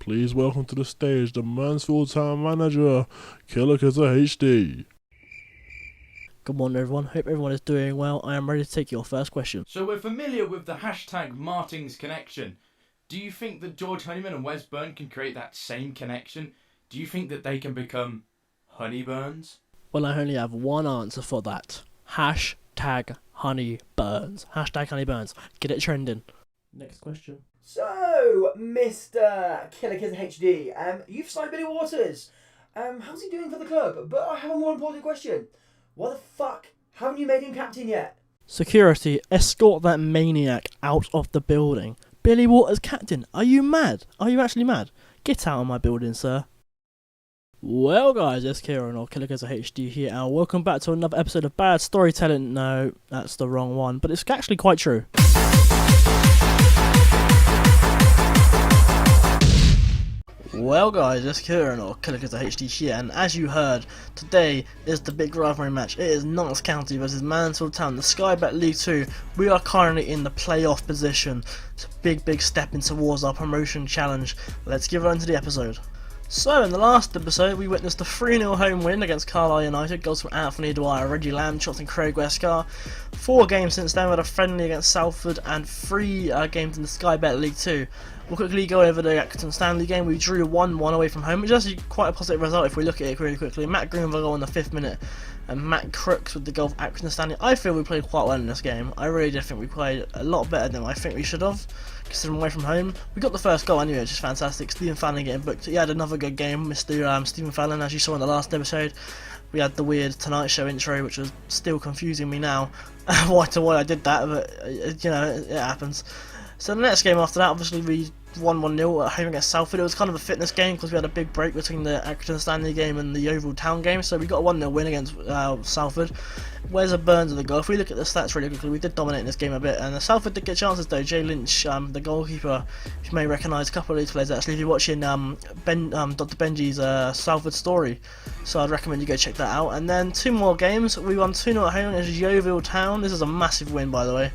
please welcome to the stage the Mansfield Town manager, Killerkizza HD. Good morning everyone, hope everyone is doing well. I am ready to take your first question. So we're familiar with the hashtag Martins connection. Do you think that George Honeyman and Wes Byrne can create that same connection? Do you think that they can become Honeyburns? Well, I only have one answer for that. Hashtag Honeyburns. Hashtag Honeyburns. Get it trending. Next question. So, Mr. Killerkizza HD, you've signed Billy Waters. How's he doing for the club? But I have a more important question. Why the fuck haven't you made him captain yet? Security, escort that maniac out of the building. Billy Waters captain. Are you mad? Are you actually mad? Get out of my building, sir. Well guys, it's Kieran or Killerkizza HD here, and welcome back to another episode of Bad Storytelling. No, that's the wrong one, but it's actually quite true. Well guys, it's Kieran or Killerkizza HD here, and as you heard, today is the big rivalry match. It is Notts County versus Mansfield Town, the Sky Bet League 2. We are currently in the playoff position. It's a big step in towards our promotion challenge. Let's give on to the episode. So, in the last episode, we witnessed a 3-0 home win against Carlisle United. Goals from Anthony Dwyer, Reggie Lambchott and Craig Westcar. 4 games since then, we had a friendly against Salford and 3 games in the Sky Bet League 2. We'll quickly go over the Accrington Stanley game. We drew 1-1 away from home, which is actually quite a positive result if we look at it really quickly. Matt Green with a goal in the 5th minute, and Matt Crooks with the goal for Accrington Stanley. I feel we played quite well in this game. I really did think we played a lot better than I think we should have, considering away from home. We got the first goal anyway, which is fantastic. Stephen Fallon getting booked. He had another good game, Mr. Stephen Fallon, as you saw in the last episode. We had the weird Tonight Show intro, which was still confusing me now. Why I did that, but you know, it happens. So the next game after that, obviously we won 1-0 at home against Salford. It was kind of a fitness game because we had a big break between the Accrington Stanley game and the Oval Town game, so we got a 1-0 win against Salford. Where's a Burns of the goal? If we look at the stats really quickly, we did dominate in this game a bit, and the Salford did get chances though. Jay Lynch, the goalkeeper, you may recognise a couple of these players actually if you're watching Dr. Benji's Salford story, so I'd recommend you go check that out. And then 2 more games. We won 2-0 at home against Yeovil Town. This is a massive win, by the way.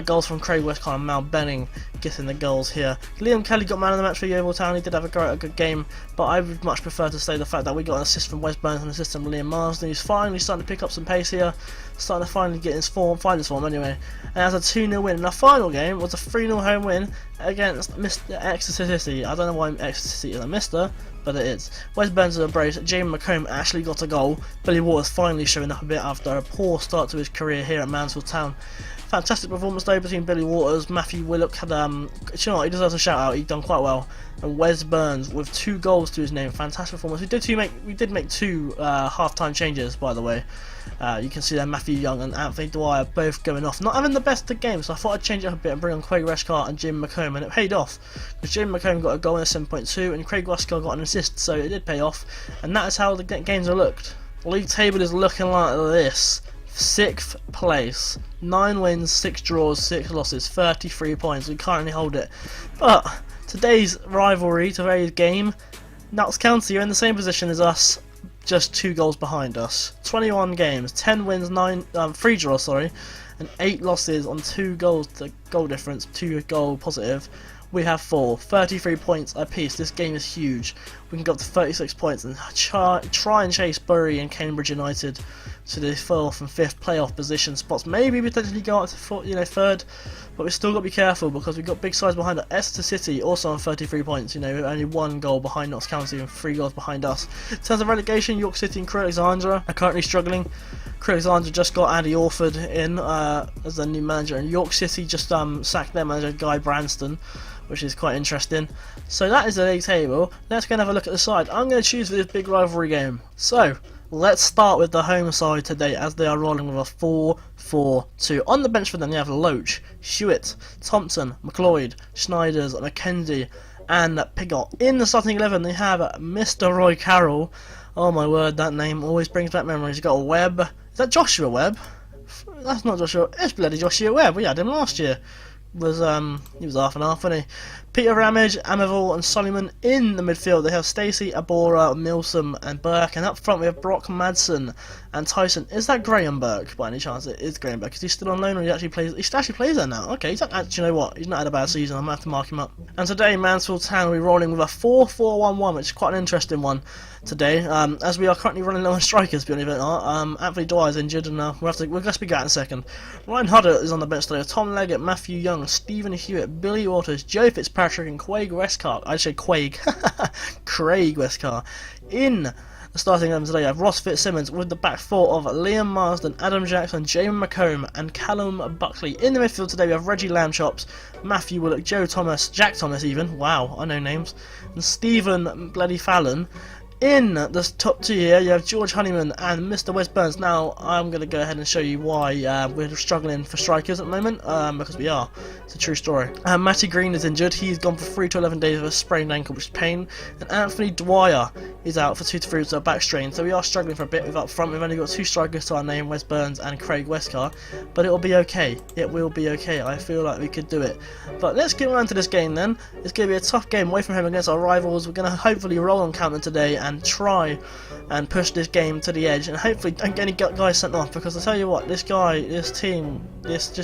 Goals from Craig Westcar and Mal Benning getting the goals here. Liam Kelly got man of the match for Yeovil Town. He did have a good game, but I would much prefer to say the fact that we got an assist from Wes Burns and an assist from Liam Marsden. He's finally starting to pick up some pace here, starting to finally get his form, find his form anyway. And as a 2-0 win. And our final game was a 3-0 home win against Mr. Exeter City. I don't know why Exeter City is a Mr., but it is. Wes Burns is a brace. Jamie McComb actually got a goal. Billy Waters finally showing up a bit after a poor start to his career here at Mansfield Town. Fantastic performance though between Billy Waters. Matthew Willock had, you know what, he deserves a shout out. He done quite well. And Wes Burns with 2 goals to his name. Fantastic performance. We did make 2 half-time changes, by the way. You can see there Matthew Young and Anthony Dwyer both going off, not having the best of games, so I thought I'd change it up a bit and bring on Craig Westcar and Jim McComb, and it paid off because Jim McComb got a goal in a 7.2 and Craig Westcar got an assist, so it did pay off, and that is how the games are looked. League table is looking like this. 6th place, 9 wins, 6 draws, 6 losses, 33 points. We currently hold it. But today's game, Notts County are in the same position as us, just 2 goals behind us. 21 games, 10 wins, 3 draws, and 8 losses on 2 goals. The goal difference, 2 goal positive. We have 4, 33 points apiece. This game is huge. We can go up to 36 points and try and chase Bury and Cambridge United to the 4th and 5th playoff position spots. Maybe potentially go up to 3rd, but we've still got to be careful because we've got big sides behind us. Exeter City also on 33 points. You know, only 1 goal behind Notts County and 3 goals behind us. In terms of relegation, York City and Crewe Alexandra are currently struggling. Crewe Alexandra just got Andy Orford in as their new manager, and York City just sacked their manager Guy Branston, which is quite interesting. So that is the league table. Let's go and have a look at the side. I'm going to choose for this big rivalry game. So let's start with the home side today, as they are rolling with a 4-4-2. On the bench for them, you have Loach, Hewitt, Thompson, McLeod, Schneiders, McKenzie, and Pigott. In the starting 11, they have Mr. Roy Carroll. Oh my word, that name always brings back memories. You've got Webb. Is that Joshua Webb? That's not Joshua. It's bloody Joshua Webb. We had him last year. He was half and half, wasn't he? Peter Ramage, Amival and Solomon in the midfield. They have Stacey, Abora, Milsom and Burke, and up front we have Brock Madsen And Tyson, is that Graham Burke by any chance? It is Graham Burke, because he's still on loan, or he actually plays there now. Okay, he's actually, you know what, he's not had a bad season, I'm going to have to mark him up. And today, Mansfield Town will be rolling with a 4-4-1-1, which is quite an interesting one today, as we are currently running low on strikers, believe it or not. Anthony Dwyer's injured, and we're going to speak out in a second. Ryan Huddle is on the bench today. Tom Leggett, Matthew Young, Stephen Hewitt, Billy Waters, Joe Fitzpatrick, and Craig Westcott. I say Craig. Craig Westcott. In the starting 11 today, I have Ross Fitzsimmons with the back four of Liam Marsden, Adam Jackson, Jamie McComb, and Callum Buckley. In the midfield today, we have Reggie Lambchops, Matthew Willock, Joe Thomas, Jack Thomas even. Wow, I know names. And Stephen Bloody Fallon. In the top two here, you have George Honeyman and Mr. Wes Burns. Now, I'm going to go ahead and show you why we're struggling for strikers at the moment, because we are. It's a true story. Matty Green is injured. He's gone for 3 to 11 days with a sprained ankle, which is pain. And Anthony Dwyer is out for 2 to 3 weeks with a back strain. So we are struggling for a bit with up front. We've only got 2 strikers to our name, Wes Burns and Craig Westcar. But it will be okay. It will be okay. I feel like we could do it. But let's get on to this game then. It's going to be a tough game away from home against our rivals. We're going to hopefully roll on Cameron today and try and push this game to the edge, and hopefully don't get any guys sent off, because I tell you what, this team, it's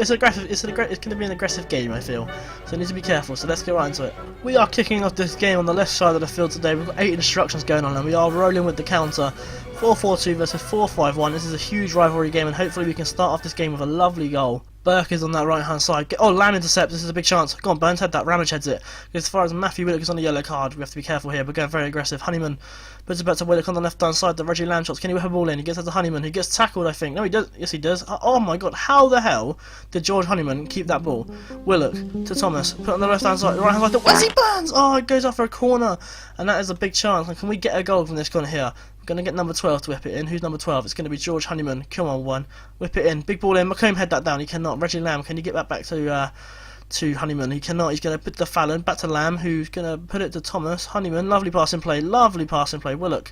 aggressive. It's going to be an aggressive game, I feel. So we need to be careful. So let's get right into it. We are kicking off this game on the left side of the field today. We've got 8 instructions going on, and we are rolling with the counter. 4-4-2 versus 4-5-1. This is a huge rivalry game, and hopefully we can start off this game with a lovely goal. Burke is on that right hand side. Oh, Lamb intercepts. This is a big chance. Go on, Burns, head that. Ramage heads it. As far as Matthew Willock is on the yellow card, we have to be careful here. We're going very aggressive. Honeyman puts it back to Willock on the left hand side. The Reggie Lamb shots. Can he whip a ball in? He gets that to Honeyman, who gets tackled, I think. No, he does. Yes, he does. Oh my god, how the hell did George Honeyman keep that ball? Willock to Thomas. Put it on the left hand side. Right hand side to Wesley Burns. Oh, it goes off for a corner. And that is a big chance. And can we get a goal from this corner here? Going to get number 12 to whip it in. Who's number 12? It's going to be George Honeyman. Come on, one. Whip it in. Big ball in. McComb head that down. He cannot. Reggie Lamb, can you get that back to Honeyman? He cannot. He's going to put the Fallon back to Lamb, who's going to put it to Thomas. Honeyman, lovely passing play. Lovely passing play. Willock,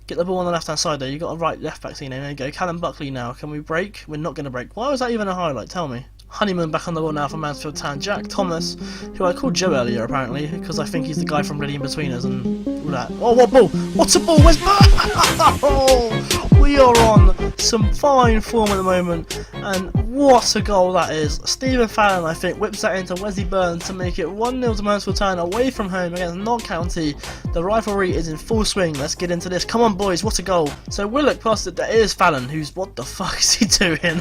get the ball on the left hand side there. You've got a right left back scene. There you go. Callum Buckley now. Can we break? We're not going to break. Why was that even a highlight? Tell me. Honeyman back on the ball now for Mansfield Town. Jack Thomas, who I called Joe earlier apparently, because I think he's the guy from Really In Between Us and all that. Oh, what ball? What's a ball? Where's oh, we are on some fine form at the moment, and what a goal that is. Stephen Fallon, I think, whips that into Wesley Burns to make it 1-0 to Mansfield Town away from home against Notts County. The rivalry is in full swing. Let's get into this. Come on, boys, what a goal. So Willock passed it. There is Fallon, who's, what the fuck is he doing?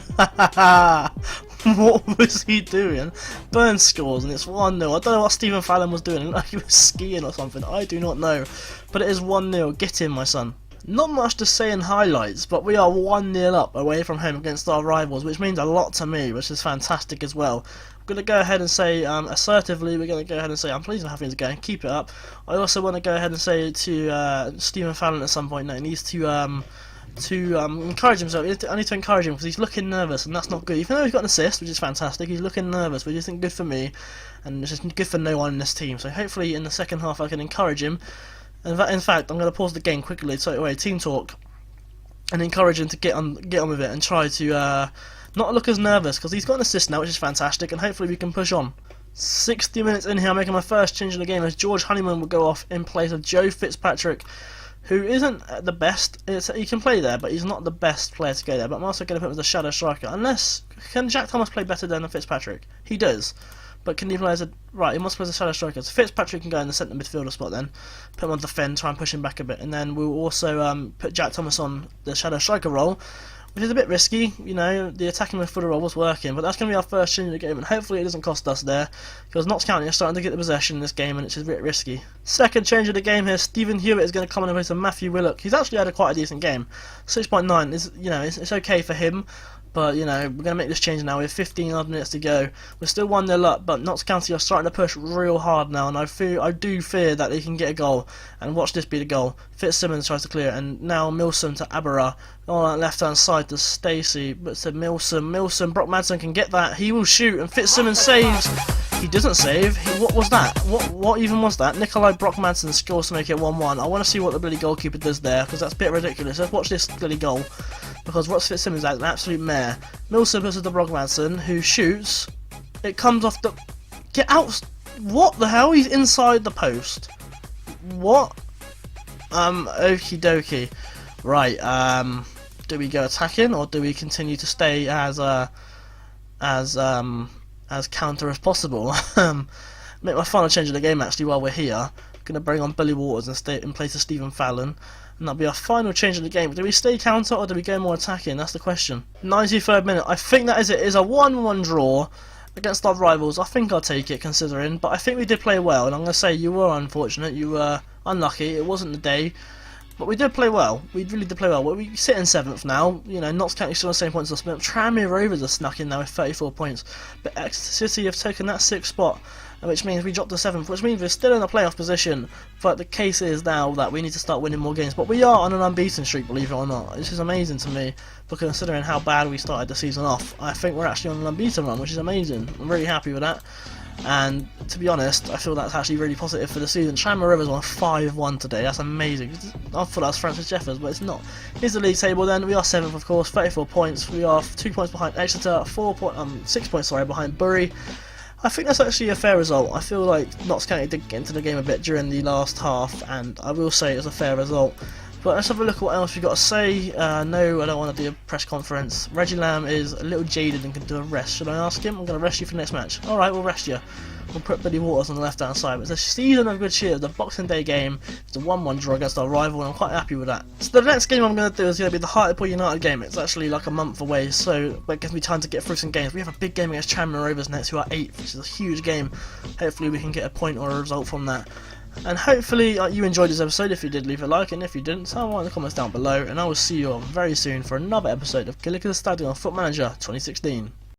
What was he doing? Burns scores and it's 1-0. I don't know what Stephen Fallon was doing. Like he was skiing or something. I do not know. But it is 1-0. Get in, my son. Not much to say in highlights, but we are 1-0 up away from home against our rivals, which means a lot to me, which is fantastic as well. I'm going to go ahead and say, assertively, we're going to go ahead and say, I'm pleased and happy to go and keep it up. I also want to go ahead and say to Stephen Fallon at some point that he needs to encourage himself. I need to encourage him because he's looking nervous, and that's not good. Even though he's got an assist, which is fantastic, he's looking nervous, which isn't good for me, and it's just good for no one in this team. So hopefully in the second half I can encourage him. And in fact, I'm going to pause the game quickly, straight away, team talk, and encourage him to get on with it and try to not look as nervous, because he's got an assist now, which is fantastic, and hopefully we can push on. 60 minutes in here, I'm making my first change in the game as George Honeyman will go off in place of Joe Fitzpatrick, who isn't the best. He can play there, but he's not the best player to go there. But I'm also going to put him as a shadow striker. Unless, can Jack Thomas play better than Fitzpatrick? He does. But can he play as a... Right, he must play as a shadow striker. So Fitzpatrick can go in the centre midfielder spot then. Put him on the defend, try and push him back a bit. And then we'll also put Jack Thomas on the shadow striker role, which is a bit risky. You know, the attacking midfielder role was working, but that's going to be our first change in the game, and hopefully it doesn't cost us there, because Notts County are starting to get the possession in this game, and it's a bit risky. Second change of the game here, Stephen Hewitt is going to come in place of Matthew Willock. He's actually had quite a decent game. 6.9 is, you know, it's okay for him. But, you know, we're going to make this change now. We have 15 odd minutes to go. We're still 1-0 up, but Notts County are starting to push real hard now, and I do fear that they can get a goal. And watch this be the goal. Fitzsimmons tries to clear it, and now Milsom to Abera. On that left-hand side to Stacey, but to Milsom. Brock Madsen can get that. He will shoot, and Fitzsimmons saves. He doesn't save. What was that? What even was that? Nikolai Brock Madsen scores to make it 1-1. I want to see what the bloody goalkeeper does there, because that's a bit ridiculous. Let's watch this bloody goal. Because Ross Fitzsimmons is an absolute mare. Milsom versus the Brock Madsen, who shoots. It comes off the... Get out! What the hell? He's inside the post. What? Okie dokie. Right, Do we go attacking, or do we continue to stay as counter as possible? Make my final change of the game actually while we're here. Gonna bring on Billy Waters and stay in place of Stephen Fallon, and that'll be our final change of the game. Do we stay counter or do we go more attacking? That's the question. 93rd minute. I think that is it. It's a 1-1 draw against our rivals. I think I'll take it considering, but I think we did play well, and I'm gonna say you were unfortunate. You were unlucky. It wasn't the day. But we did play well. We really did play well. We sit in 7th now. You know, Notts County still on the same points as us. But Tranmere Rovers are snuck in now with 34 points. But Exeter City have taken that 6th spot, which means we dropped to 7th, which means we're still in a playoff position. But the case is now that we need to start winning more games. But we are on an unbeaten streak, believe it or not. This is amazing to me, but considering how bad we started the season off, I think we're actually on an unbeaten run, which is amazing. I'm really happy with that. And to be honest, I feel that's actually really positive for the season. Tranmere Rovers won 5-1 today. That's amazing. I thought that was Francis Jeffers, but it's not. Here's the league table then. We are 7th, of course, 34 points. We are 2 points behind Exeter, 6 points behind Bury. I think that's actually a fair result. I feel like Notts County did get into the game a bit during the last half, and I will say it's a fair result. But let's have a look at what else we've got to say. No, I don't want to do a press conference. Reggie Lamb is a little jaded and can do a rest. Should I ask him? I'm going to rest you for the next match. Alright, we'll rest you. We'll put Billy Waters on the left-hand side. But it's a season of good cheer. The Boxing Day game. It's a 1-1 draw against our rival, and I'm quite happy with that. So the next game I'm going to do is going to be the Hartlepool United game. It's actually like a month away, so it gives me time to get through some games. We have a big game against Tranmere Rovers next, who are 8th, which is a huge game. Hopefully we can get a point or a result from that. And hopefully you enjoyed this episode. If you did, leave a like, and if you didn't, tell me in the comments down below, and I will see you all very soon for another episode of Killerkizza Stag on Foot Manager 2016.